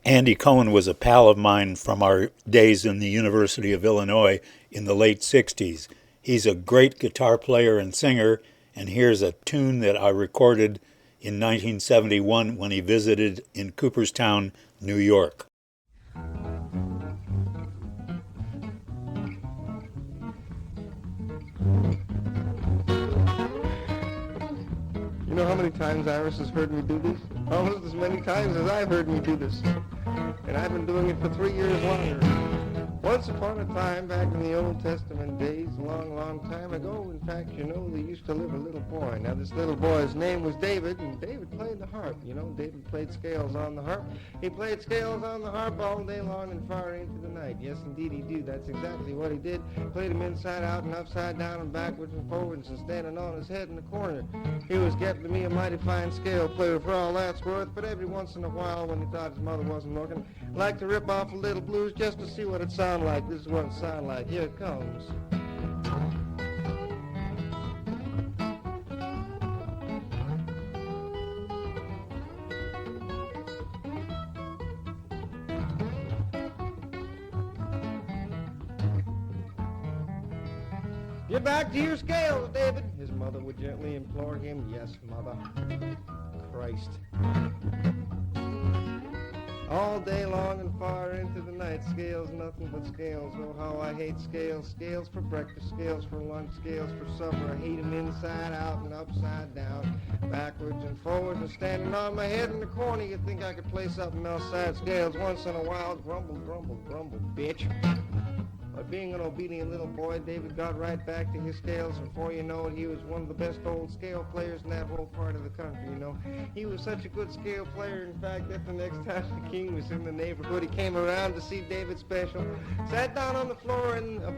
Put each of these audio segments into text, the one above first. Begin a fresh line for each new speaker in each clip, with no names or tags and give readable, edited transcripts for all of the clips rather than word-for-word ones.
Andy Cohen was a pal of mine from our days in the University of Illinois in the late 60s. He's a great guitar player and singer, and here's a tune that I recorded in 1971 when he visited in Cooperstown, New York.
You know how many times Iris has heard me do this? Almost as many times as I've heard me do this. And I've been doing it for 3 years longer. Once upon a time, back in the Old Testament days, a long, long time ago, in fact, you know, there used to live a little boy. Now, this little boy's name was David, and David played the harp. You know, David played scales on the harp. He played scales on the harp all day long and far into the night. Yes, indeed, he did. That's exactly what he did. Played him inside out and upside down and backwards and forwards and standing on his head in the corner. He was getting to be a mighty fine scale player for all that's worth, but every once in a while, when he thought his mother wasn't looking, liked to rip off a little blues just to see what it sounded like. This is what it sounded like. Here it comes. Get back to your scales, David. His mother would gently implore him. Yes, Mother. Christ. All day long and far into the night, scales, nothing but scales. Oh, how I hate scales. Scales for breakfast, scales for lunch, scales for supper. I hate them inside out and upside down, backwards and forwards, and standing on my head in the corner. You'd think I could play something else besides scales once in a while. Grumble, grumble, grumble, bitch. But being an obedient little boy, David got right back to his scales, and before you know it, he was one of the best old scale players in that whole part of the country, you know. He was such a good scale player, in fact, that the next time the king was in the neighborhood, he came around to see David special, sat down on the floor in a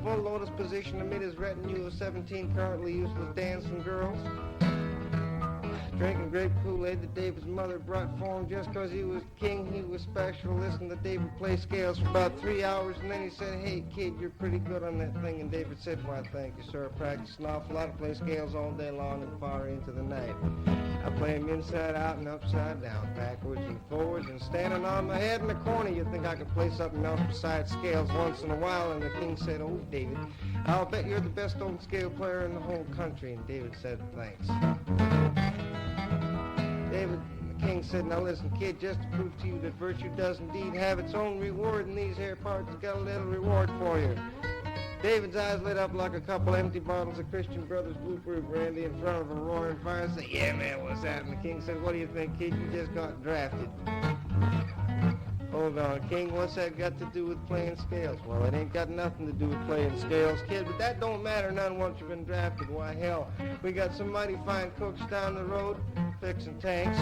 full lotus position amid his retinue of 17 currently useless dancing girls, drinking grape Kool-Aid that David's mother brought for him just because he was king, he was special. Listened to David play scales for about 3 hours, and then he said, "Hey, kid, you're pretty good on that thing." And David said, "Why, thank you, sir. I practiced an awful lot. I play scales all day long and far into the night. I play them inside out and upside down, backwards and forwards, and standing on my head in the corner. You'd think I could play something else besides scales once in a while." And the king said, "Oh, David, I'll bet you're the best old scale player in the whole country." And David said, "Thanks." David, the king said, "Now listen, kid, just to prove to you that virtue does indeed have its own reward in these here parts, it's got a little reward for you." David's eyes lit up like a couple empty bottles of Christian Brothers blueproof brandy in front of a roaring fire and said, "Yeah, man, what's that?" And the king said, "What do you think, kid? You just got drafted." "Hold on, King, what's that got to do with playing scales?" "Well, it ain't got nothing to do with playing scales, kid, but that don't matter none once you've been drafted. Why, hell, we got some mighty fine cooks down the road fixing tanks."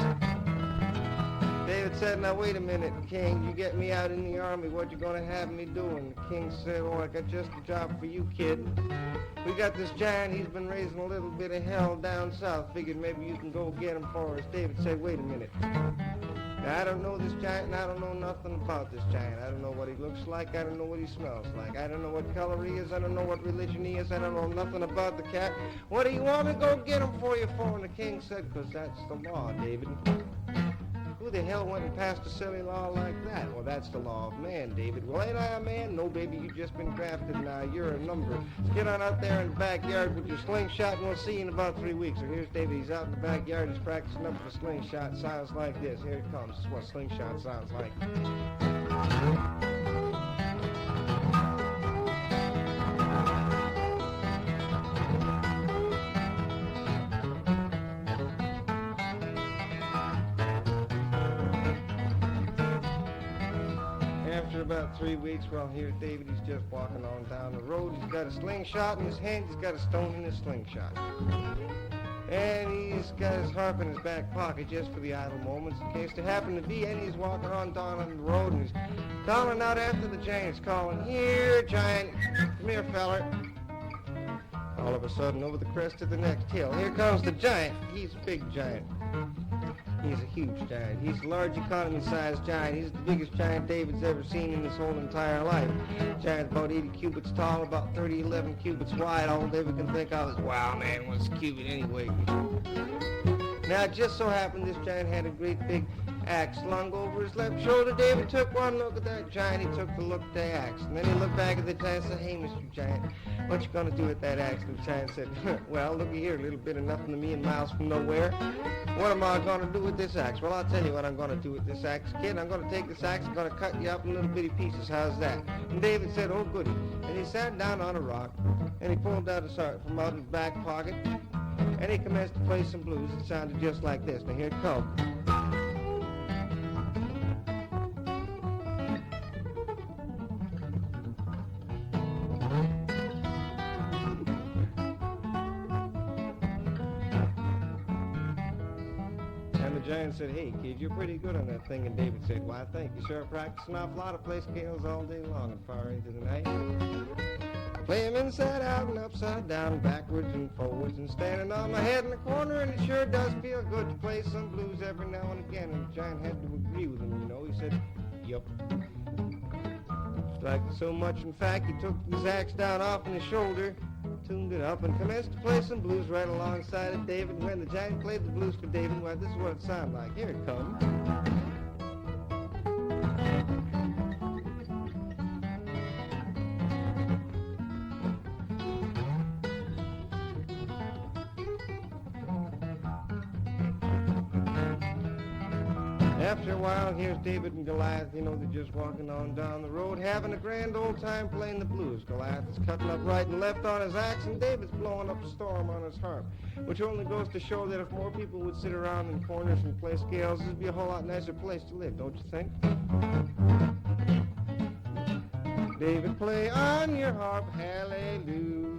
David said, "Now wait a minute, King, you get me out in the army, what you gonna have me doing?" The king said, "Oh, I got just a job for you, kid. We got this giant, he's been raising a little bit of hell down south. Figured maybe you can go get him for us." David said, "Wait a minute. Now, I don't know this giant, and I don't know nothing about this giant. I don't know what he looks like. I don't know what he smells like. I don't know what color he is. I don't know what religion he is. I don't know nothing about the cat. What do you want me to go get him for you for?" And the king said, "'Cause that's the law, David." "Who the hell went and passed a silly law like that?" "Well, that's the law of man, David." "Well, ain't I a man?" "No, baby, you've just been drafted now. You're a number. Get on out there in the backyard with your slingshot, and we'll see you in about 3 weeks. So here's David. He's out in the backyard. He's practicing up for slingshot. It sounds like this. Here it comes. This is what slingshot sounds like. After about 3 weeks, well, here's David. He's just walking on down the road. He's got a slingshot in his hand. He's got a stone in his slingshot. And he's got his harp in his back pocket just for the idle moments in case there happen to be any. He's walking on down the road and he's calling out after the giant. He's calling, "Here, giant. Come here, feller." All of a sudden, over the crest of the next hill, here comes the giant. He's a big giant. He's a huge giant. He's a large economy-sized giant. He's the biggest giant David's ever seen in his whole entire life. Giant's about 80 cubits tall, about 11 cubits wide. All David can think of is, "Wow, man, what's a cubit anyway?" Now, it just so happened this giant had a great big axe slung over his left shoulder. David took one look at that giant. He took the look at the axe. And then he looked back at the giant and said, hey, Mr. Giant, what you gonna do with that axe? And the giant said, well, looky here, a little bit of nothing to me and miles from nowhere. What am I gonna do with this axe? Well, I'll tell you what I'm gonna do with this axe, kid. I'm gonna take this axe, I'm gonna cut you up in little bitty pieces. How's that? And David said, oh, goody. And he sat down on a rock, and he pulled out a sort from out his back pocket, and he commenced to play some blues. It sounded just like this. Now, here it comes. The giant said, hey, kid, you're pretty good on that thing. And David said, why, thank you, sir. Practicing an awful lot of play scales all day long and far into the night. Play 'em inside out and upside down and backwards and forwards and standing on my head in the corner. And it sure does feel good to play some blues every now and again. And the giant had to agree with him, you know. He said, yup. Liked it so much, in fact, he took his axe down off on his shoulder, tuned it up, and commenced to play some blues right alongside of David. When the giant played the blues for David, well, this is what it sounded like. Here it comes. After a while, here's David and Goliath. You know, they're just walking on down the road, having a grand old time playing the blues. Goliath is cutting up right and left on his axe, and David's blowing up a storm on his harp, which only goes to show that if more people would sit around in corners and play scales, this would be a whole lot nicer place to live, don't you think? David, play on your harp, hallelujah.